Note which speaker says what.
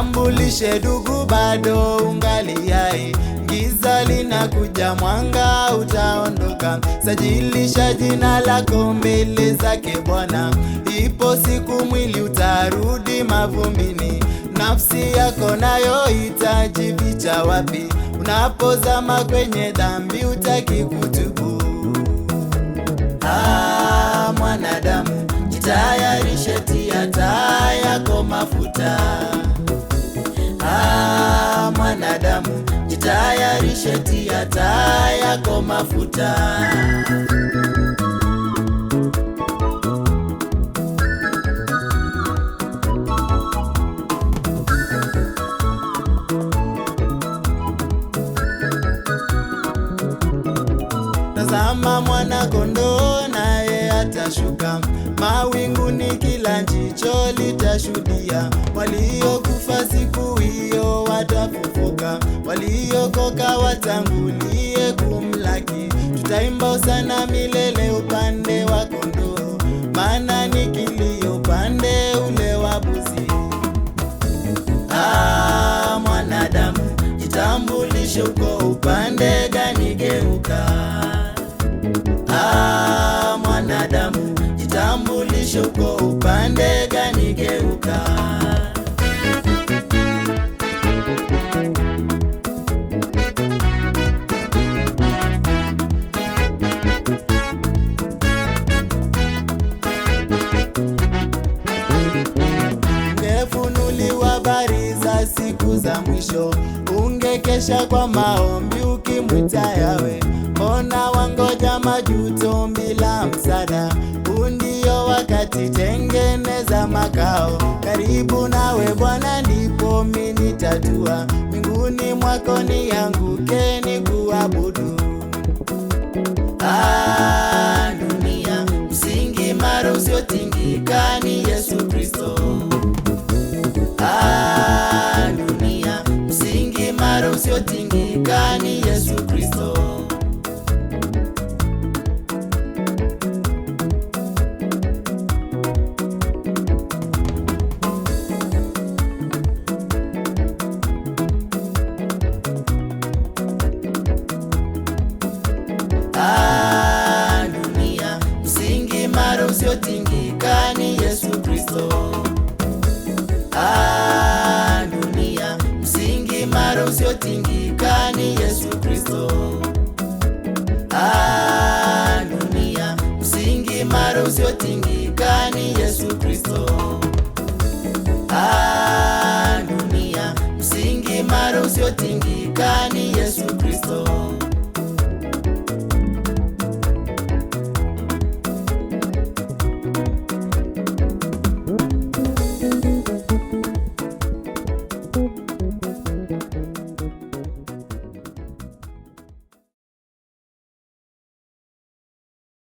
Speaker 1: jitambulishe ndugu, bado ungali hai. Giza linakuja, mwanga utaondoka. Sajilisha jina lako mbele zake Bwana. Ipo siku mwili utarudi mavumbini. Nafsi yako nayo itajificha wapi? Unapozama kwenye dhambi utaki kutubu. Mwanadamu, jitayarishe, tia taa yako mafuta. Mwanadamu, jitayarishe, tia taa yako mafuta. Tazama mwana kondoo naye atashuka mawinguni, kila jicho litashuhudia. Waliokufa siku hiyo watafufuka, waliokoka watangulie kumlaki. Tutaimba hosana milele upande wa kondoo, maana ni kilio upande ule wa buzi. Mwanadamu, jitambulishe, uko upande gani? Geuka. Mwanadamu, jitambulishe, uko upande gani? Geuka. Ungefunuliwa habari za siku za mwisho, ungekesha kwa maombi ukimwita Yawe. Mbona wangoja majuto bila msaada? Huu ndio wakati, tengeneza makao karibu nawe Bwana, ndipo mimi nitatua. Mbinguni mwako nianguke nikuabudu. Dunia, msingi imara usiotingika ni Yesu Kristo. Dunia, msingi imara usiotingika ni Yesu Kristo. Dunia, msingi imara usiotingika ni Yesu Kristo. Dunia, msingi imara usiotingika ni Yesu Kristo. Dunia, msingi imara usiotingika ni Yesu Kristo. Dunia, msingi imara usiotingika